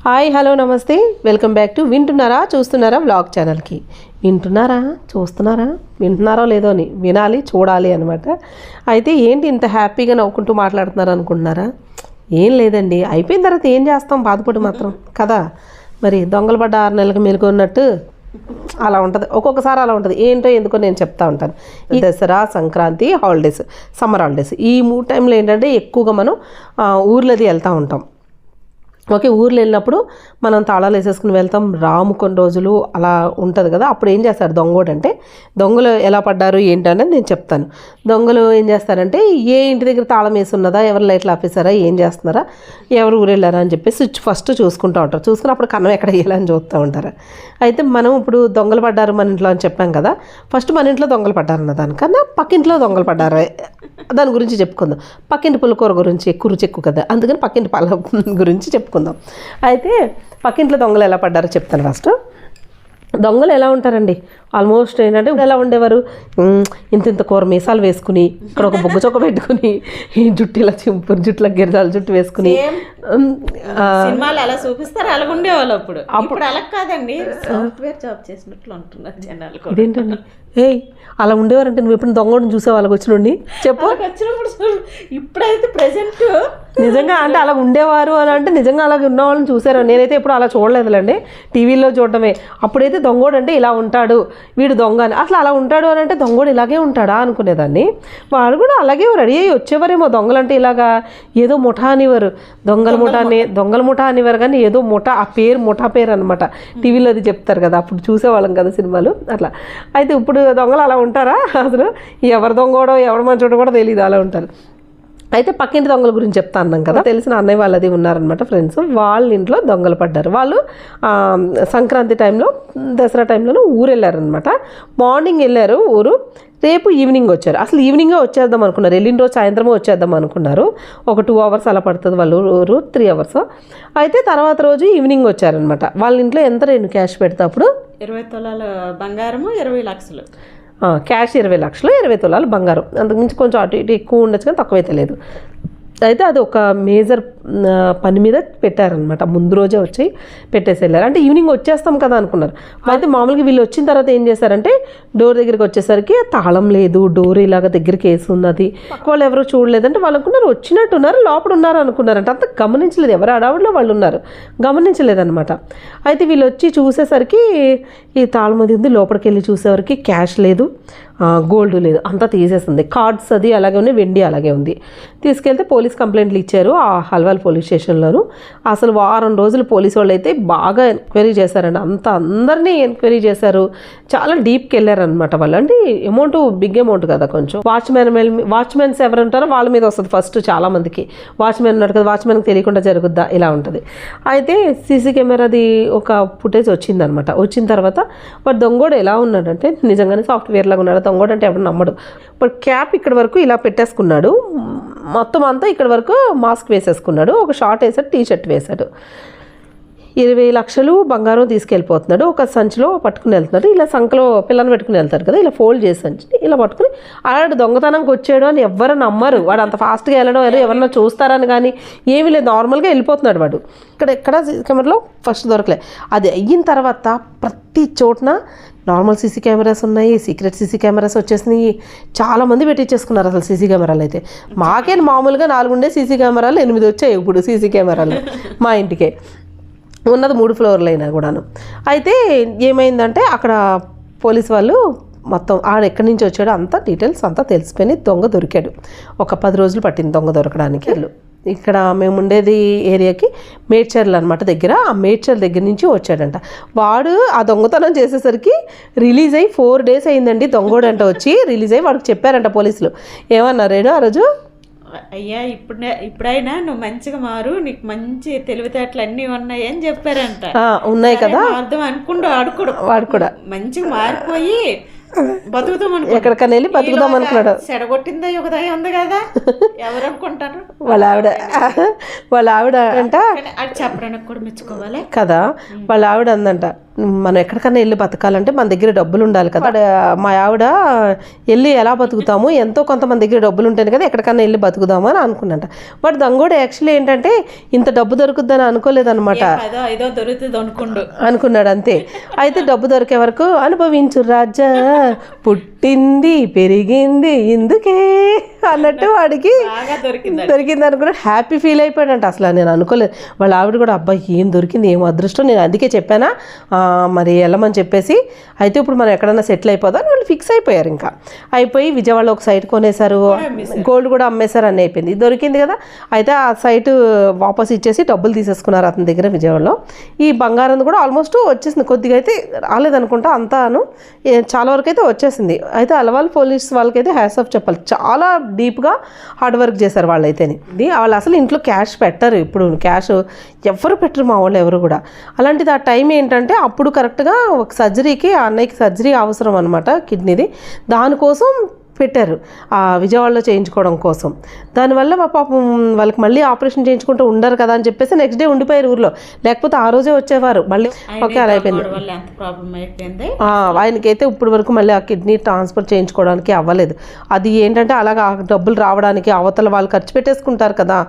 Hi hello నమస్తే, welcome back to వింటున్నారా చూస్తున్నారా వ్లాగ్ ఛానల్కి. వింటున్నారా చూస్తున్నారా వింటున్నారో లేదో అని వినాలి చూడాలి అనమాట. అయితే ఏంటి ఇంత హ్యాపీగా నవ్వుకుంటూ మాట్లాడుతున్నారు అనుకుంటున్నారా? ఏం లేదండి, అయిపోయిన తర్వాత ఏం చేస్తాం, బాధపడి మాత్రం కదా. మరి దొంగలు పడ్డ 6 నెలలకు మెలుకున్నట్టు అలా ఉంటుంది, ఒక్కొక్కసారి అలా ఉంటుంది. ఏంటో ఎందుకో నేను చెప్తా ఉంటాను. ఈ Dasara, Sankranti, holidays, summer holidays, ఈ 3 టైంలో ఏంటంటే ఎక్కువగా మనం ఊర్లది వెళ్తూ ఉంటాం. ఓకే, ఊర్లో వెళ్ళినప్పుడు మనం తాళాలు వేసేసుకుని వెళ్తాం. రాము కొన్ని రోజులు అలా ఉంటుంది కదా. అప్పుడు ఏం చేస్తారు దొంగోడు అంటే, దొంగలు ఎలా పడ్డారు ఏంటనేది నేను చెప్తాను. దొంగలు ఏం చేస్తారంటే, ఏ ఇంటి దగ్గర తాళం వేసి ఉన్నదా, ఎవరు లైట్లు ఆపేసారా, ఏం చేస్తున్నారా, ఎవరు ఊరు వెళ్ళారా అని చెప్పి స్విచ్ ఫస్ట్ చూసుకుంటూ ఉంటారు. చూసుకుని అప్పుడు కన్నం ఎక్కడ వేయాలని చూస్తూ ఉంటారు. అయితే మనం ఇప్పుడు దొంగలు పడ్డారు మన ఇంట్లో అని చెప్పాం కదా. ఫస్ట్ మన ఇంట్లో దొంగలు పడ్డారన్న దానికన్నా పక్కింట్లో దొంగలు పడ్డారు దాని గురించి చెప్పుకుందాం. పక్కింటి పుల్లకూర గురించి ఎక్కువ రుచి ఎక్కువ కదా, అందుకని పక్కింటి పళ్ళ గురించి చెప్పుకుందాం. అయితే పక్కింట్లో దొంగలు ఎలా పడ్డారో చెప్తాను. ఫస్ట్ దొంగలు ఎలా ఉంటారండి, ఆల్మోస్ట్ ఏంటంటే ఎలా ఉండేవారు, ఇంత కూర మీసాలు వేసుకుని, ఇక్కడ ఒక బొగ్గు చొక్క పెట్టుకుని, ఈ జుట్టు ఇలా జుట్టులో గిరిజాల జుట్టు వేసుకుని సినిమాలు అలా చూపిస్తారు, అలాగ ఉండేవాళ్ళు. అప్పుడు అలా కాదండి, సాఫ్ట్వేర్ జాబ్ చేసినట్లు అంటున్నారు జనాలు. ఇదేంటండి అలా ఉండేవారంటే, నువ్వు ఎప్పుడు దొంగని చూసే వాళ్ళకి వచ్చినండి చెప్పు. వచ్చినప్పుడు ఇప్పుడైతే ప్రెసెంట్ నిజంగా అంటే అలా ఉండేవారు అని అంటే నిజంగా అలాగే ఉన్న వాళ్ళని చూసారు. నేనైతే ఎప్పుడు అలా చూడలేదులేండి, టీవీలో చూడటమే. అప్పుడైతే దొంగోడు అంటే ఇలా ఉంటాడు, వీడు దొంగ అని. అసలు అలా ఉంటాడు అని అంటే దొంగోడు ఇలాగే ఉంటాడా అనుకునేదాన్ని. వాళ్ళు కూడా అలాగే రెడీ అయ్యి వచ్చేవారేమో. దొంగలంటే ఇలాగా ఏదో ముఠా అనేవారు, దొంగల ముఠా అనేవారు. కానీ ఏదో ముఠా, ఆ పేరు ముఠా పేరు అనమాట. టీవీలో అది చెప్తారు కదా, అప్పుడు చూసేవాళ్ళం కదా సినిమాలు అట్లా. అయితే ఇప్పుడు దొంగలు అలా ఉంటారా? అసలు ఎవరు దొంగోడో ఎవరు మంచోడో కూడా తెలియదు, అలా ఉంటారు. అయితే పక్కింటి దొంగల గురించి చెప్తా అన్నాం కదా. తెలిసిన అన్నయ్య వాళ్ళది ఉన్నారనమాట ఫ్రెండ్స్. వాళ్ళ ఇంట్లో దొంగలు పడ్డారు. వాళ్ళు సంక్రాంతి టైంలో, దసరా టైంలోనూ ఊరు వెళ్ళారనమాట. మార్నింగ్ వెళ్ళారు ఊరు, రేపు ఈవినింగ్ వచ్చారు. అసలు ఈవినింగే వచ్చేద్దాం అనుకున్నారు, వెళ్ళిన రోజు సాయంత్రమే వచ్చేద్దాం అనుకున్నారు. ఒక 2 hours అలా పడుతుంది వాళ్ళ ఊరు, 3 hours. అయితే తర్వాత రోజు ఈవినింగ్ వచ్చారనమాట. వాళ్ళ ఇంట్లో ఎంత రేణు క్యాష్ పెడితే అప్పుడు 20 తులాల బంగారము, 20 లక్షలు క్యాష్, 20 లక్షలు, 20 తులాలు బంగారం. అంతకుమించి కొంచెం అటు ఇటు ఎక్కువ ఉండొచ్చు కానీ తక్కువైతే లేదు. అయితే అది ఒక మేజర్ పని మీద పెట్టారనమాట. ముందు రోజే వచ్చి పెట్టేసి వెళ్ళారు. అంటే ఈవినింగ్ వచ్చేస్తాం కదా అనుకున్నారు. అయితే మామూలుగా వీళ్ళు వచ్చిన తర్వాత ఏం చేశారంటే, డోర్ దగ్గరికి వచ్చేసరికి తాళం లేదు, డోర్ ఇలాగ దగ్గరికి వేసి ఉన్నది. వాళ్ళు ఎవరు చూడలేదంటే వాళ్ళు అనుకున్నారు వచ్చినట్టున్నారు, లోపల ఉన్నారు అనుకున్నారంట. అంత గమనించలేదు, ఎవరు అడవుల్లో వాళ్ళు ఉన్నారు, గమనించలేదన్నమాట. అయితే వీళ్ళు వచ్చి చూసేసరికి ఈ తాళం అది ఉంది. లోపలికి వెళ్ళి చూసేసరికి క్యాష్ లేదు, గోల్డ్ లేదు, అంతా తీసేసింది. కార్డ్స్ అది అలాగే ఉన్నాయి, వెండి అలాగే ఉంది. తీసుకెళ్తే పోలీస్ కంప్లైంట్లు ఇచ్చారు ఆ హల్వాల్ పోలీస్ స్టేషన్లోను. అసలు వారం రోజులు పోలీసు వాళ్ళు అయితే బాగా ఎంక్వైరీ చేశారండి. అందరినీ ఎంక్వైరీ చేశారు, చాలా డీప్కి వెళ్ళారనమాట వాళ్ళు. అంటే అమౌంట్ బిగ్ అమౌంట్ కదా కొంచెం. వాచ్మెన్స్ ఎవరు ఉంటారో వాళ్ళ మీద వస్తుంది ఫస్ట్. చాలా మందికి వాచ్మెన్ ఉన్నాడు కదా, వాచ్మెన్కి తెలియకుండా జరుగుద్దా, ఇలా ఉంటుంది. అయితే సీసీ కెమెరాది ఒక ఫుటేజ్ వచ్చిందనమాట. వచ్చిన తర్వాత వాడు దొంగోడు ఎలా ఉన్నాడంటే, నిజంగానే సాఫ్ట్వేర్ లాగా ఉన్నాడు. దొంగోడు అంటే ఎవరు నమ్మడు. వాడు క్యాప్ ఇక్కడ వరకు ఇలా పెట్టేసుకున్నాడు, మొత్తం అంతా ఇక్కడ వరకు మాస్క్ వేసేసుకున్నాడు, ఒక షార్ట్ వేసాడు, టీషర్ట్ వేశాడు. 20 లక్షలు బంగారం తీసుకెళ్ళిపోతున్నాడు. ఒక సంచిలో పట్టుకుని వెళ్తున్నాడు. ఇలా సంఖలో పిల్లని పెట్టుకుని వెళ్తారు కదా, ఇలా ఫోల్డ్ చేసి సంచిని ఇలా పట్టుకుని అలాంటి దొంగతనంకి వచ్చాడు అని ఎవ్వరు నమ్మరు. వాడు అంత ఫాస్ట్గా వెళ్ళడం ఎవరన్నా చూస్తారని కానీ ఏమీ లేదు, నార్మల్గా వెళ్ళిపోతున్నాడు వాడు. ఎక్కడ కెమెరాలో ఫస్ట్ దొరకలే. అది అయిన తర్వాత ప్రతి చోటన నార్మల్ సీసీ కెమెరాస్ ఉన్నాయి, సీక్రెట్ సీసీ కెమెరాస్ వచ్చేసినాయి. చాలామంది పెట్టించేసుకున్నారు అసలు సీసీ కెమెరాలు. అయితే మాకే మామూలుగా 4 ఉండే సీసీ కెమెరాలు 8 వచ్చాయి ఇప్పుడు సీసీ కెమెరాలు మా ఇంటికే. ఉన్నది 3 ఫ్లోర్లు అయినా కూడాను. అయితే ఏమైందంటే అక్కడ పోలీస్ వాళ్ళు మొత్తం ఆడ ఎక్కడి నుంచి వచ్చాడో అంతా డీటెయిల్స్ అంతా తెలిసిపోయి దొంగ దొరికాడు. ఒక 10 రోజులు పట్టింది దొంగ దొరకడానికి. ఇక్కడ మేము ఉండేది ఏరియాకి మేడ్చర్లు అనమాట దగ్గర. ఆ మేడ్చర్ల దగ్గర నుంచి వచ్చాడంట వాడు. ఆ దొంగతనం చేసేసరికి రిలీజ్ అయ్యి 4 days అయిందండి. దొంగోడంట వచ్చి రిలీజ్ అయ్యి వాడికి చెప్పారంట పోలీసులు. ఏమన్నారేను ఆ రోజు, అయ్యా ఇప్పుడైనా నువ్వు మంచిగా మారు, నీకు మంచి తెలివితేటలు అన్నీ ఉన్నాయి అని చెప్పారంట. ఉన్నాయి కదా, అర్థం అనుకుంటూ వాడు కూడా మంచిగా మారిపోయి బతుకుతాం అనుకో, ఎక్కడికైనా వెళ్ళి బతుకుదాం అనుకున్నాడు. చెడగొట్టిందా ఒక దయ ఉంది కదా, ఎవరు అనుకుంటారు. వాళ్ళ ఆవిడ అంట చెప్పడానికి కూడా మెచ్చుకోవాలి కదా. వాళ్ళ ఆవిడ అందంట, మనం ఎక్కడికన్నా వెళ్ళి బతకాలంటే మన దగ్గర డబ్బులు ఉండాలి కదా. మా ఆవిడ వెళ్ళి ఎలా బతుకుతాము, ఎంతో కొంత మన దగ్గర డబ్బులు ఉంటాయి కదా, ఎక్కడికన్నా వెళ్ళి బతుకుదాము అని అనుకున్నట. బట్ దంగోడు యాక్చువల్లీ ఏంటంటే ఇంత డబ్బు దొరుకుద్దని అనుకోలేదన్నమాట, అనుకున్నాడు అంతే. అయితే డబ్బు దొరికే వరకు అనుభవించు రాజా, పుట్టింది పెరిగింది ఇందుకే అన్నట్టు వాడికి దొరికింది అనుకున్నాడు. హ్యాపీ ఫీల్ అయిపోయాడంట. అసలు నేను అనుకోలేదు. వాళ్ళ ఆవిడ కూడా అబ్బాయి ఏం దొరికింది, ఏం అదృష్టం, నేను అందుకే చెప్పానా మరి వెళ్ళమని చెప్పేసి. అయితే ఇప్పుడు మనం ఎక్కడన్నా సెటిల్ అయిపోదాం అని వాళ్ళు ఫిక్స్ అయిపోయారు. ఇంకా అయిపోయి విజయవాడలో ఒక సైట్ కొనేశారు, గోల్డ్ కూడా అమ్మేశారు, అని అయిపోయింది. దొరికింది కదా. అయితే ఆ సైట్ వాపస్ ఇచ్చేసి డబ్బులు తీసేసుకున్నారు అతని దగ్గర విజయవాడలో. ఈ బంగారం కూడా ఆల్మోస్ట్ వచ్చేసింది, కొద్దిగా అయితే రాలేదనుకుంటా, అంతాను చాలా వరకు అయితే వచ్చేసింది. అయితే అలవాల్ పోలీస్ వాళ్ళకైతే హ్యాట్స్ ఆఫ్ చెప్పాలి, చాలా డీప్గా హార్డ్ వర్క్ చేశారు వాళ్ళైతేనే. వాళ్ళు అసలు ఇంట్లో క్యాష్ పెట్టరు, ఇప్పుడు క్యాష్ ఎవరు పెట్టరు మా వాళ్ళు ఎవరు కూడా. అలాంటిది ఆ టైం ఏంటంటే అప్పుడు కరెక్ట్గా ఒక సర్జరీకి, ఆ అన్నయ్యకి సర్జరీ అవసరం అనమాట కిడ్నీది, దానికోసం పెట్టారు ఆ విజయవాడలో చేయించుకోవడం కోసం. దానివల్ల పాపం వాళ్ళకి మళ్ళీ ఆపరేషన్ చేయించుకుంటూ ఉండరు కదా అని చెప్పేసి నెక్స్ట్ డే ఉండిపోయారు ఊర్లో, లేకపోతే ఆ రోజే వచ్చేవారు మళ్ళీ. ఓకే అలా అయిపోయింది. ఆయనకైతే ఇప్పుడు వరకు మళ్ళీ ఆ కిడ్నీ ట్రాన్స్ఫర్ చేయించుకోవడానికి అవ్వలేదు. అది ఏంటంటే అలాగా డబ్బులు రావడానికి అవతల వాళ్ళు ఖర్చు పెట్టేసుకుంటారు కదా,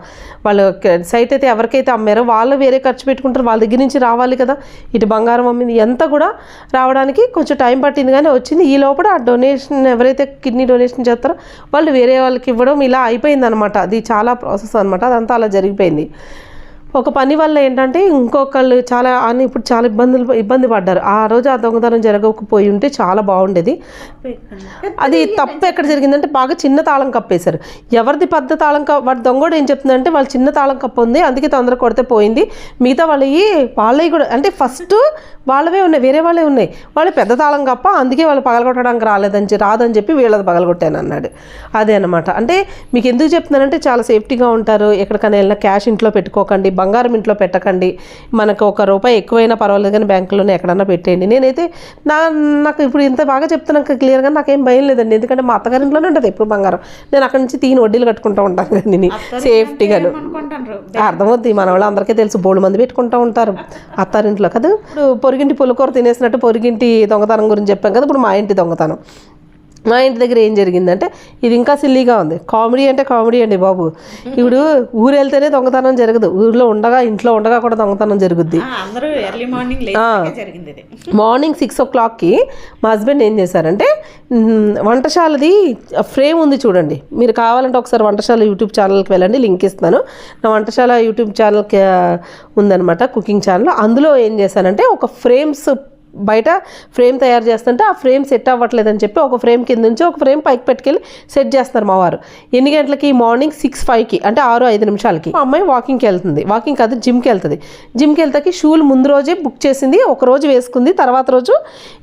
వాళ్ళు సైట్ అయితే ఎవరికైతే అమ్మారో వాళ్ళు వేరే ఖర్చు పెట్టుకుంటారు, వాళ్ళ దగ్గర నుంచి రావాలి కదా. ఇటు బంగారం అమ్మింది ఎంత కూడా రావడానికి కొంచెం టైం పట్టింది, కానీ వచ్చింది. ఈ లోపల ఆ డొనేషన్ ఎవరైతే కిడ్నీ డొనేషన్ చేస్తారో వాళ్ళు వేరే వాళ్ళకి ఇవ్వడం ఇలా అయిపోయింది అనమాట. అది చాలా ప్రాసెస్ అనమాట, అదంతా అలా జరిగిపోయింది. ఒక పని వల్ల ఏంటంటే ఇంకొకళ్ళు చాలా అని ఇప్పుడు చాలా ఇబ్బంది పడ్డారు. ఆ రోజు ఆ దొంగతనం జరగకపోయి ఉంటే చాలా బాగుండేది. అది తప్పు ఎక్కడ జరిగిందంటే బాగా చిన్న తాళం కప్పేశారు. ఎవరిది పెద్ద తాళం వాడు దొంగోడు ఏం చెప్తుందంటే వాళ్ళు చిన్న తాళం కప్పు ఉంది అందుకే తొందర కొడితే పోయింది, మిగతా వాళ్ళవి కూడా అంటే ఫస్ట్ వాళ్ళవే ఉన్నాయి, వేరే వాళ్ళే ఉన్నాయి, వాళ్ళు పెద్ద తాళం కప్ప అందుకే వాళ్ళు పగలగొట్టడానికి రాదని చెప్పి వీళ్ళది పగలగొట్టాను అన్నాడు. అదే అనమాట. అంటే మీకు ఎందుకు చెప్తున్నానంటే చాలా సేఫ్టీగా ఉంటారు, ఎక్కడికైనా వెళ్ళినా క్యాష్ ఇంట్లో పెట్టుకోకండి, బంగారం ఇంట్లో పెట్టకండి. మనకు ₹1 ఎక్కువైనా పర్వాలేదు కానీ బ్యాంకులోనే ఎక్కడన్నా పెట్టేయండి. నేనైతే నాకు ఇప్పుడు ఇంత బాగా చెప్తున్నాను క్లియర్గా నాకేం భయం లేదండి, ఎందుకంటే మా అత్తగారింట్లోనే ఉంటుంది ఎప్పుడు బంగారం. నేను అక్కడి నుంచి తీని వడ్డీలు కట్టుకుంటూ ఉంటాను కానీ సేఫ్టీగాను. అర్థమవుతుంది, మన వాళ్ళు అందరికీ తెలుసు, బోల్డ్ మంది పెట్టుకుంటూ ఉంటారు అత్తారింట్లో కదా. ఇప్పుడు పొరిగింటి పులికూర తినేసినట్టు పొరిగింటి దొంగతనం గురించి చెప్పాం కదా, ఇప్పుడు మా ఇంటి దొంగతనం. మా ఇంటి దగ్గర ఏం జరిగిందంటే ఇది ఇంకా సిల్లీగా ఉంది. కామెడీ అంటే కామెడీ అండి బాబు. ఇప్పుడు ఊరు వెళ్తేనే దొంగతనం జరగదు, ఊరిలో ఇంట్లో ఉండగా కూడా దొంగతనం జరుగుద్ది. మార్నింగ్ 6 o'clockకి మా హస్బెండ్ ఏం చేశారంటే వంటశాలది ఫ్రేమ్ ఉంది చూడండి, మీరు కావాలంటే ఒకసారి వంటశాల యూట్యూబ్ ఛానల్కి వెళ్ళండి, లింక్ ఇస్తాను. నా వంటశాల యూట్యూబ్ ఛానల్కి ఉందన్నమాట, కుకింగ్ ఛానల్. అందులో ఏం చేశానంటే ఒక ఫ్రేమ్స్ బయట ఫ్రేమ్ తయారు చేస్తుంటే ఆ ఫ్రేమ్ సెట్ అవ్వట్లేదని చెప్పి ఒక ఫ్రేమ్ కింద నుంచి ఒక ఫ్రేమ్ పైకి పెట్టుకెళ్ళి సెట్ చేస్తున్నారు మా వారు. ఎన్ని గంటలకి? మార్నింగ్ 6:05కి, అంటే 6:05 మా అమ్మాయి వాకింగ్కి వెళ్తుంది, వాకింగ్ కాదు జిమ్కి వెళ్తుంది. జిమ్కి వెళ్తాకి షూలు ముందు రోజే బుక్ చేసింది, ఒక రోజు వేసుకుంది, తర్వాత రోజు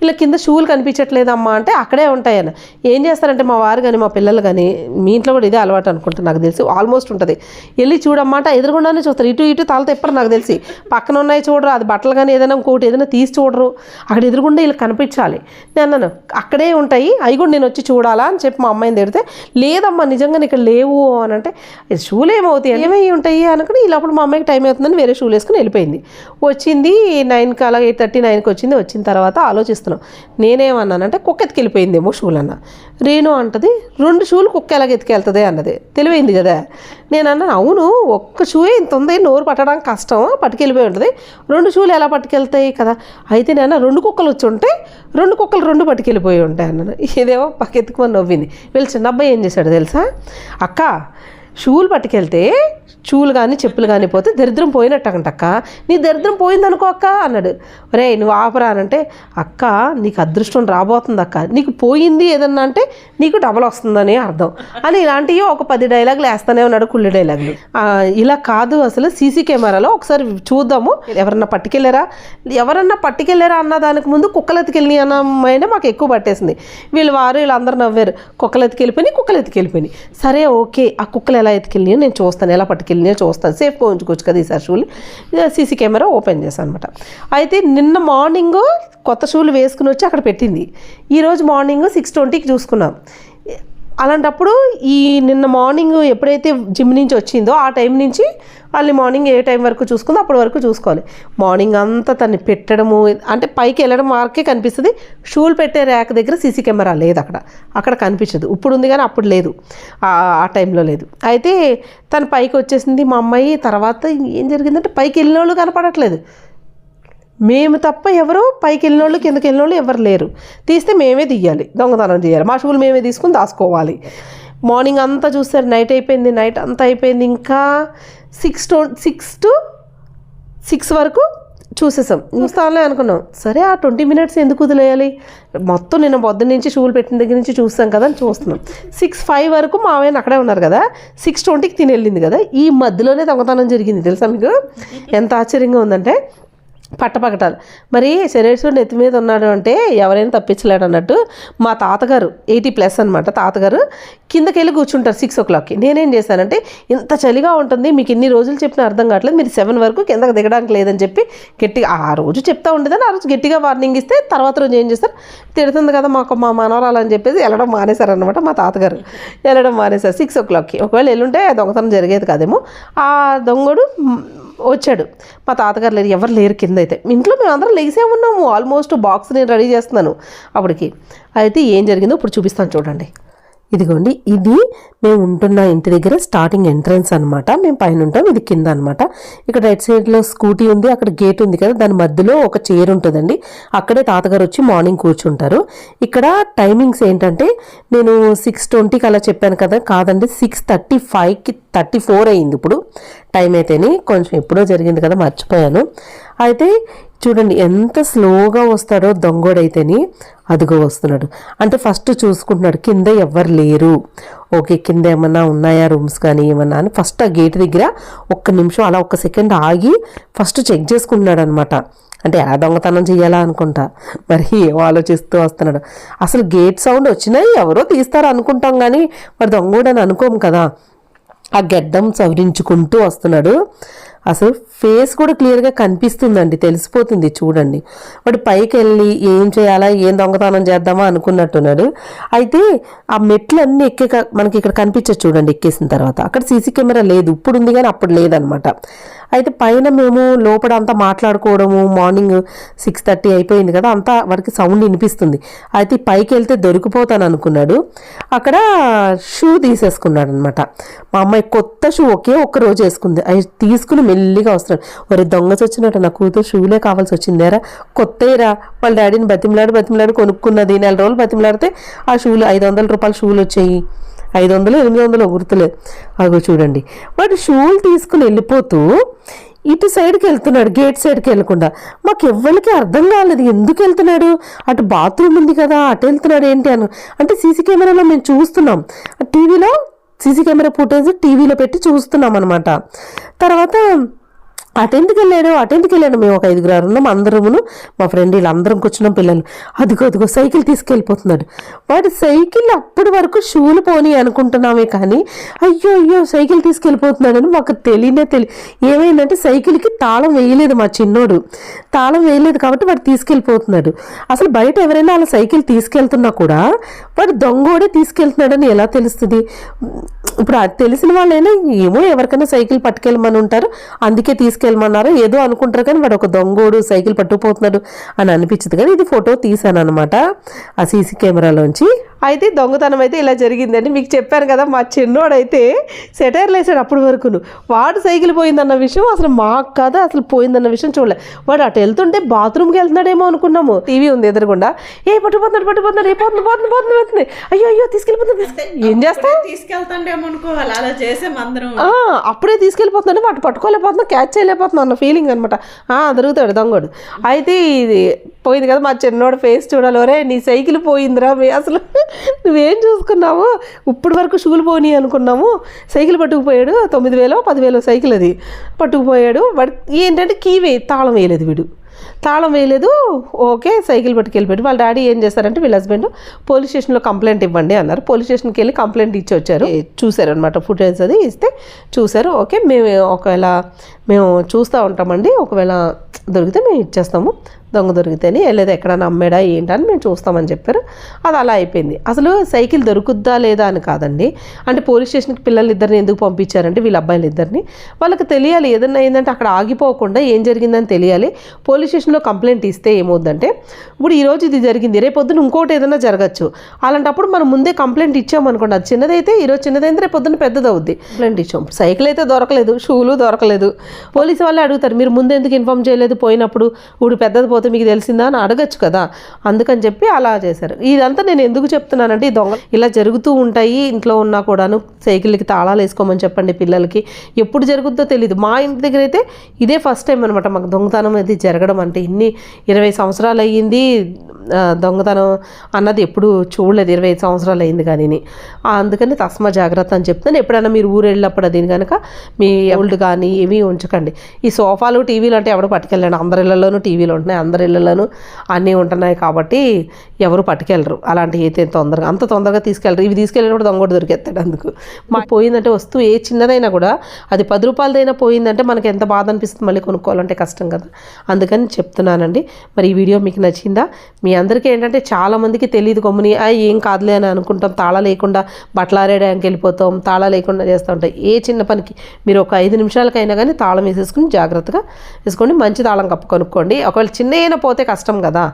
ఇలా కింద షూలు కనిపించట్లేదమ్మా అంటే అక్కడే ఉంటాయని. ఏం చేస్తారంటే మా వారు కానీ మా పిల్లలు కానీ, మీ ఇంట్లో కూడా ఇదే అలవాటు అనుకుంటా నాకు తెలిసి, ఆల్మోస్ట్ ఉంటుంది. వెళ్ళి చూడమ్మా అంటే ఎదురుగుండానే చూస్తారు, ఇటు తల తెప్పరు నాకు తెలిసి, పక్కన ఉన్నాయి చూడరు, అది బట్టలు కానీ ఏదైనా ఇంకోటి ఏదైనా తీసి చూడరు, అక్కడ ఎదురుగుండా వీళ్ళు కనిపించాలి. నేను అన్నాను అక్కడే ఉంటాయి అవి కూడా నేను వచ్చి చూడాలా అని చెప్పి మా అమ్మాయిని తిడితే, లేదమ్మా నిజంగా ఇక్కడ లేవు అని అంటే, షూలు ఏమవుతాయి ఏమై ఉంటాయి అనుకుని ఇలా మా అమ్మాయికి టైం అవుతుందని వేరే షూలు వేసుకుని వెళ్ళిపోయింది. వచ్చింది 9కి అలా 8:30, 9కి వచ్చింది. వచ్చిన తర్వాత ఆలోచిస్తున్నాం, నేనేమన్నానంటే కుక్క ఎత్తుకెళ్ళిపోయిందేమో షూలు అన్న. రేణు అంటది 2 షూలు కుక్క ఎలాగ ఎత్తుకెళ్తుంది అన్నది. తెలివైంది కదా. నేను అన్నాను అవును, ఒక్క షూ ఇంత ఉంది, నోరు పట్టడానికి కష్టం, పట్టుకెళ్ళిపోయి ఉంటుంది, 2 షూలు ఎలా పట్టుకెళ్తాయి కదా. అయితే నేను 2 కుక్కలు వచ్చి ఉంటే 2 కుక్కలు 2 పట్టుకెళ్ళిపోయి ఉంటాయి అన్నాను. ఇదేమో పక్కెత్తుకుని నవ్వింది. వీళ్ళు చిన్న అబ్బాయి ఏం చేశాడు తెలుసా, అక్క షూలు పట్టుకెళ్తే షూలు కానీ చెప్పులు కానీ పోతే దరిద్రం పోయినట్టు అక్క, నీ దరిద్రం పోయిందనుకో అక్క అన్నాడు. రే నువ్వు ఆపరా అంటే, అక్క నీకు అదృష్టం రాబోతుంది అక్క, నీకు పోయింది ఏదన్నా అంటే నీకు డబల్ వస్తుందని అర్థం అని ఇలాంటివి ఒక 10 డైలాగులు వేస్తానే ఉన్నాడు, కుళ్ళి డైలాగులు. ఇలా కాదు అసలు సీసీ కెమెరాలో ఒకసారి చూద్దాము, ఎవరన్నా పట్టుకెళ్ళారా అన్న దానికి ముందు కుక్కలు ఎత్తుకెళ్ళి అన్నమైనా మాకు ఎక్కువ పట్టేసింది. వీళ్ళందరూ నవ్వారు, కుక్కలు ఎత్తుకెళ్ళిపోయినాయి. సరే ఓకే, ఆ కుక్కలు ఎలా ఎత్తుకెళ్ళినాయో నేను చూస్తాను, ఎలా పట్టుకెళ్ళినాయో చూస్తాను, సేఫ్గా ఉంచుకోవచ్చు కదా ఈసారి షూలు. సీసీ కెమెరా ఓపెన్ చేశాను అనమాట. అయితే నిన్న మార్నింగ్ కొత్త షూలు వేసుకుని వచ్చి అక్కడ పెట్టింది. ఈరోజు మార్నింగ్ 6:20కి చూసుకున్నాం. అలాంటప్పుడు ఈ నిన్న మార్నింగ్ ఎప్పుడైతే జిమ్ నుంచి వచ్చిందో ఆ టైం నుంచి వాళ్ళు మార్నింగ్ ఏ టైం వరకు చూసుకుందో అప్పటి వరకు చూసుకోవాలి. మార్నింగ్ అంతా తన్ని పెట్టడము, అంటే పైకి వెళ్ళడం వరకే కనిపిస్తుంది. షూలు పెట్టే ర్యాక్ దగ్గర సీసీ కెమెరా లేదు, అక్కడ కనిపించదు. ఇప్పుడు ఉంది కానీ అప్పుడు లేదు, ఆ టైంలో లేదు. అయితే తను పైకి వచ్చేసింది మా అమ్మాయి. తర్వాత ఏం జరిగిందంటే పైకి వెళ్ళిన వాళ్ళు కనపడట్లేదు. మేము తప్ప ఎవరు పైకి వెళ్ళిన వాళ్ళు కిందకి వెళ్ళిన వాళ్ళు ఎవరు లేరు. తీస్తే మేమే తీయాలి, దొంగతనం చేయాలి. మా షూలు మేమే తీసుకుని దాచుకోవాలి. మార్నింగ్ అంతా చూస్తారు, నైట్ అయిపోయింది, నైట్ అంతా అయిపోయింది. ఇంకా 6 to 6 వరకు చూస్తానులే అనుకున్నాం. సరే ఆ 20 minutes ఎందుకు వదిలేయాలి, మొత్తం నిన్న పొద్దున్న నుంచి షూలు పెట్టిన దగ్గర నుంచి చూస్తాం కదా అని చూస్తున్నాం. 6:05 వరకు మావయ్య అక్కడే ఉన్నారు కదా, 6:20కి తిని వెళ్ళింది కదా. ఈ మధ్యలోనే దొంగతనం జరిగింది. తెలుసా మీకు ఎంత ఆశ్చర్యంగా ఉందంటే, పట్టపగటాలు. మరి శనేశ్వరుడు నెత్తి మీద ఉన్నాడు అంటే ఎవరైనా తప్పించలేడు అన్నట్టు మా తాతగారు 80+ అనమాట. తాతగారు కిందకి వెళ్ళి కూర్చుంటారు 6 o'clockకి. నేనేం చేశానంటే, ఇంత చలిగా ఉంటుంది, మీకు ఇన్ని రోజులు చెప్పిన అర్థం కావట్లేదు, మీరు 7 వరకు కిందకి దిగడానికి లేదని చెప్పి గట్టిగా ఆ రోజు చెప్తా ఉండేదని ఆ రోజు గట్టిగా వార్నింగ్ ఇస్తే, తర్వాత రోజు ఏం చేస్తారు, తిడుతుంది కదా మా మనవరాలు అని చెప్పేసి వెళ్ళడం మానేశారనమాట. మా తాతగారు వెళ్ళడం మానేశారు 6 o'clockకి. ఒకవేళ వెళ్ళుంటే దొంగతనం జరిగేది కాదేమో. ఆ దొంగడు వచ్చాడు. మా తాతగారు లేరు, ఎవరు లేరు కింద. అయితే ఇంట్లో మేము అందరం లేసే ఉన్నాము. ఆల్మోస్ట్ బాక్స్ నేను రెడీ చేస్తున్నాను అప్పటికి. అయితే ఏం జరిగిందో ఇప్పుడు చూపిస్తాను చూడండి. ఇదిగోండి, ఇది మేము ఉంటున్న ఇంటి దగ్గర స్టార్టింగ్ ఎంట్రన్స్ అనమాట. మేము పైన ఉంటాం, ఇది కింద అనమాట. ఇక్కడ రైట్ సైడ్లో స్కూటీ ఉంది, అక్కడ గేట్ ఉంది కదా, దాని మధ్యలో ఒక చైర్ ఉంటుందండి. అక్కడే తాతగారు వచ్చి మార్నింగ్ కూర్చుంటారు. ఇక్కడ టైమింగ్స్ ఏంటంటే, నేను 6:20కి అలా చెప్పాను కదా, కాదండి 6:35కి 34 అయింది ఇప్పుడు టైం. అయితేని కొంచెం ఎప్పుడో జరిగింది కదా, మర్చిపోయాను. అయితే చూడండి ఎంత స్లోగా వస్తాడో దొంగోడైతేని. అదిగో వస్తున్నాడు అంటే ఫస్ట్ చూసుకుంటున్నాడు కింద ఎవ్వరు లేరు, ఓకే కింద ఏమన్నా ఉన్నాయా రూమ్స్ కానీ ఏమన్నా అని. ఫస్ట్ ఆ గేట్ దగ్గర 1 నిమిషం అలా 1 సెకండ్ ఆగి ఫస్ట్ చెక్ చేసుకుంటున్నాడు అనమాట. అంటే ఎలా దొంగతనం చేయాలా అనుకుంటా, మరి ఏమో ఆలోచిస్తూ వస్తున్నాడు. అసలు గేట్ సౌండ్ వచ్చినాయి ఎవరో తీస్తారు అనుకుంటాం కానీ మరి దొంగోడని అనుకోము కదా. ఆ గెడ్డం సవరించుకుంటూ వస్తున్నాడు. అసలు ఫేస్ కూడా క్లియర్గా కనిపిస్తుందండి, తెలిసిపోతుంది చూడండి. వాడు పైకి వెళ్ళి ఏం చేయాలా, ఏం దొంగతనం చేద్దామా అనుకున్నట్టున్నాడు. అయితే ఆ మెట్లన్నీ ఎక్కే మనకి ఇక్కడ కనిపించచ్చు చూడండి. ఎక్కేసిన తర్వాత అక్కడ సీసీ కెమెరా లేదు, ఇప్పుడు ఉంది కానీ అప్పుడు లేదనమాట. అయితే పైన మేము లోపల అంతా మాట్లాడుకోవడము, మార్నింగ్ 6:30 అయిపోయింది కదా, అంతా వాడికి సౌండ్ వినిపిస్తుంది. అయితే పైకి వెళ్తే దొరికిపోతాను అనుకున్నాడు. అక్కడ షూ తీసేసుకున్నాడు అనమాట. మా అమ్మాయి కొత్త షూ ఒకే ఒక్క రోజు వేసుకుంది. అవి తీసుకుని మెల్లిగా వస్తున్నాడు. మరి దొంగ వచ్చినట్టు నా కూతురు షూలే కావాల్సి వచ్చిందేరా, కొత్తరా. వాళ్ళ డాడీని బతిమలాడి కొనుక్కున్నది. 4 రోజులు బతిమలాడితే ఆ షూలు 500 రూపాయల షూలు వచ్చాయి. 500 800 గుర్తులేదు. అగో చూడండి, వాడు షూలు తీసుకుని వెళ్ళిపోతూ ఇటు సైడ్కి వెళ్తున్నాడు, గేట్ సైడ్కి వెళ్ళకుండా. మాకు ఎవ్వరికి అర్థం కాలేదు ఎందుకు వెళ్తున్నాడు. అటు బాత్రూమ్ ఉంది కదా, అటు వెళ్తున్నాడు ఏంటి అని. అంటే సీసీ కెమెరాలో మేము చూస్తున్నాం, టీవీలో సీసీ కెమెరా ఫుటేజ్ టీవీలో పెట్టి చూస్తున్నాం అనమాట. తర్వాత అటెందుకు వెళ్ళాడు మేము ఒక 5 ఉన్నాం, అందరమును మా ఫ్రెండ్ వీళ్ళందరం కూర్చున్నాం, పిల్లలు. అదిగో సైకిల్ తీసుకెళ్ళిపోతున్నాడు. వాడు సైకిల్ అప్పటి వరకు షూలు పోనీ అనుకుంటున్నామే కానీ అయ్యో సైకిల్ తీసుకెళ్ళిపోతున్నాడని మాకు ఏమైందంటే సైకిల్కి తాళం వేయలేదు మా చిన్నోడు. తాళం వేయలేదు కాబట్టి వాడు తీసుకెళ్ళిపోతున్నాడు. అసలు బయట ఎవరైనా అలా సైకిల్ తీసుకెళ్తున్నా కూడా వాడు దొంగోడే తీసుకెళ్తున్నాడని ఎలా తెలుస్తుంది. ఇప్పుడు తెలిసిన వాళ్ళైనా ఏమో ఎవరికైనా సైకిల్ పట్టుకెళ్ళమని ఉంటారు, అందుకే తీసుకెళ్ళమన్నారు ఏదో అనుకుంటారు, కానీ వాడు ఒక దొంగోడు సైకిల్ పట్టుకుపోతున్నాడు అని అనిపించింది. కానీ ఇది ఫోటో తీసాను అనమాట ఆ సీసీ కెమెరాలోంచి. అయితే దొంగతనం అయితే ఇలా జరిగిందండి. మీకు చెప్పాను కదా, మా చిన్నోడైతే సెటైర్లు వేసాడు అప్పటి వరకును. వాడు సైకిల్ పోయిందన్న విషయం అసలు మాకు కాదు, అసలు పోయిందన్న విషయం చూడలే. వాడు అటు వెళ్తుంటే బాత్రూమ్కి వెళ్తున్నాడేమో అనుకున్నాము. టీవీ ఉంది ఎదురుగుండా, పట్టుకుపోతున్నాడు పోతుంది. అయ్యో తీసుకెళ్ళిపోతుంది. ఏం చేస్తా తీసుకెళ్తాండేమో అనుకోవాలి, అలా చేసే అందరం అప్పుడే తీసుకెళ్ళిపోతున్నాడు, వాటి పట్టుకోలేకపోతున్నా, క్యాచ్ చేయలేకపోతున్నా అన్న ఫీలింగ్ అనమాట. దొరుకుతాడు దొంగడు. అయితే ఇది పోయింది కదా, మా చిన్నోడు ఫేస్ చూడాలి, ఒరే నీ సైకిల్ పోయిందిరా, అసలు నువ్వేం చూసుకున్నావు, ఇప్పుడు వరకు షూలు పోనీ అనుకున్నాము. సైకిల్ పట్టుకుపోయాడు, 9,000 10,000 సైకిల్ అది పట్టుకుపోయాడు. వాడు ఏంటంటే తాళం వేయలేదు. ఓకే సైకిల్ పట్టుకెళ్ళిపోయాడు. వాళ్ళ డాడీ ఏం చేస్తారంటే వీళ్ళ హస్బెండ్ పోలీస్ స్టేషన్లో కంప్లైంట్ ఇవ్వండి అన్నారు. పోలీస్ స్టేషన్కి వెళ్ళి కంప్లైంట్ ఇచ్చి వచ్చారు. చూశారు అనమాట, ఫుటేజ్ అది ఇస్తే చూశారు. ఓకే మేము చూస్తూ ఉంటామండి, ఒకవేళ దొరికితే మేము ఇచ్చేస్తాము, దొంగ దొరికితేనే లేదా ఎక్కడైనా అమ్మాడా ఏంటని మేము చూస్తామని చెప్పారు. అది అలా అయిపోయింది. అసలు సైకిల్ దొరుకుద్దా లేదా అని కాదండి, అంటే పోలీస్ స్టేషన్కి పిల్లలు ఇద్దరిని ఎందుకు పంపించారంటే వీళ్ళ అబ్బాయిలు ఇద్దరిని వాళ్ళకి తెలియాలి, ఏదన్నా అయిందంటే అక్కడ ఆగిపోకుండా ఏం జరిగిందని తెలియాలి. పోలీస్ స్టేషన్లో కంప్లైంట్ ఇస్తే ఏమవుద్దంటే ఇప్పుడు ఈరోజు ఇది జరిగింది, రేపొద్దున ఇంకోటి ఏదైనా జరగచ్చు. అలాంటప్పుడు మనం ముందే కంప్లైంట్ ఇచ్చామనుకోండి, అది చిన్నదైతే ఈరోజు చిన్నదైతే రేపు పొద్దున్న పెద్దది అవుద్ది. కంప్లైంట్ ఇచ్చాం, సైకిల్ అయితే దొరకలేదు, షూలు దొరకలేదు. పోలీసు వాళ్ళే అడుగుతారు, మీరు ముందు ఎందుకు ఇన్ఫామ్ చేయలేదు, పోయినప్పుడు ఇప్పుడు పెద్దది పోతే మీకు తెలిసిందా అని అడగచ్చు కదా. అందుకని చెప్పి అలా చేశారు. ఇదంతా నేను ఎందుకు చెప్తున్నానంటే ఈ దొంగ ఇలా జరుగుతూ ఉంటాయి. ఇంట్లో ఉన్నా కూడాను సైకిల్కి తాళాలు వేసుకోమని చెప్పండి పిల్లలకి. ఎప్పుడు జరుగుద్దో తెలియదు. మా ఇంటి దగ్గర అయితే ఇదే ఫస్ట్ టైం అనమాట మాకు దొంగతనం అది జరగడం. అంటే ఇన్ని 20 సంవత్సరాలు అయ్యింది దొంగతనం అన్నది ఎప్పుడు చూడలేదు, 25 సంవత్సరాలు అయింది కానీ. అందుకని తస్మా జాగ్రత్త అని చెప్తాను. ఎప్పుడైనా మీరు ఊరు వెళ్ళినప్పుడు అది కనుక మీ ఓల్డ్ కానీ ఏమీ ఉంచకండి. ఈ సోఫాలు టీవీలు అంటే ఎవరు పట్టుకెళ్ళండి, అందరి ఇళ్లలోనూ టీవీలు ఉంటున్నాయి, అందరి ఇళ్లలోనూ అన్నీ ఉంటున్నాయి కాబట్టి ఎవరు పట్టుకెళ్ళరు. అలాంటివి అయితే అంత తొందరగా తీసుకెళ్ళరు. ఇవి తీసుకెళ్ళినప్పుడు దొంగ దొరికేస్తాడు. అందుకు మాకు పోయిందంటే వస్తువు ఏ చిన్నదైనా కూడా అది 10 రూపాయలదైనా పోయిందంటే మనకి ఎంత బాధ అనిపిస్తుంది, మళ్ళీ కొనుక్కోవాలంటే కష్టం కదా. అందుకని చెప్తున్నానండి. మరి ఈ వీడియో మీకు నచ్చిందా? మీ అందరికీ ఏంటంటే చాలామందికి తెలియదు, గమ్ముని ఏం కాదులే అని అనుకుంటాం, తాళా లేకుండా బట్టలారేయడానికి వెళ్ళిపోతాం, తాళా లేకుండా చేస్తూ ఉంటాం. ఏ చిన్న పనికి మీరు ఒక 5 నిమిషాలకైనా కానీ తాళం వేసేసుకుని జాగ్రత్తగా వేసుకోండి, మంచి తాళం కప్పు కొనుక్కోండి. ఒకవేళ చిన్న అయినా పోతే కష్టం కదా,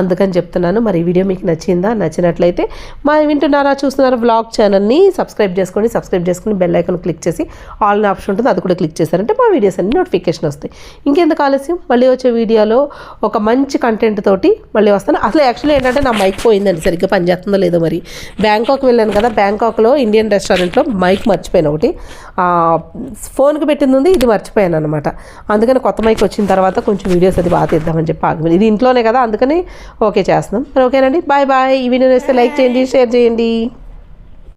అందుకని చెప్తున్నాను. మరి ఈ వీడియో మీకు నచ్చిందా? నచ్చినట్లయితే మా వింటున్నారా చూస్తున్నారా వ్లాగ్ ఛానల్ని సబ్స్క్రైబ్ చేసుకుని బెల్ ఐకాన్ క్లిక్ చేసి ఆల్ ఆప్షన్ ఉంటుంది, అది కూడా క్లిక్ చేశారంటే మా వీడియోస్ అన్ని నోటిఫికేషన్ వస్తాయి. ఇంకెందుకు ఆలస్యం, మళ్ళీ వచ్చే వీడియోలో ఒక మంచి కంటెంట్ తోటి మళ్ళీ వస్తాను. అసలు యాక్చువల్లీ ఏంటంటే నా మైక్ పోయిందండి, సరిగ్గా పనిచేస్తుందో లేదో. మరి బ్యాంకాక్ వెళ్ళాను కదా, బ్యాంకాక్లో ఇండియన్ రెస్టారెంట్లో మైక్ మర్చిపోయాను. ఒకటి ఫోన్కి పెట్టింది ఉంది, ఇది మర్చిపోయాను అనమాట. అందుకని కొత్త మైక్ వచ్చిన తర్వాత కొంచెం వీడియోస్ అది బాగా తీద్దామని చెప్పి ఆగి, ఇది ఇంట్లోనే కదా అందుకని ఓకే చేస్తున్నాం. మరి ఓకేనండి, బాయ్ బాయ్. ఈ వీడియో వేస్తే లైక్ చేయండి, షేర్ చేయండి.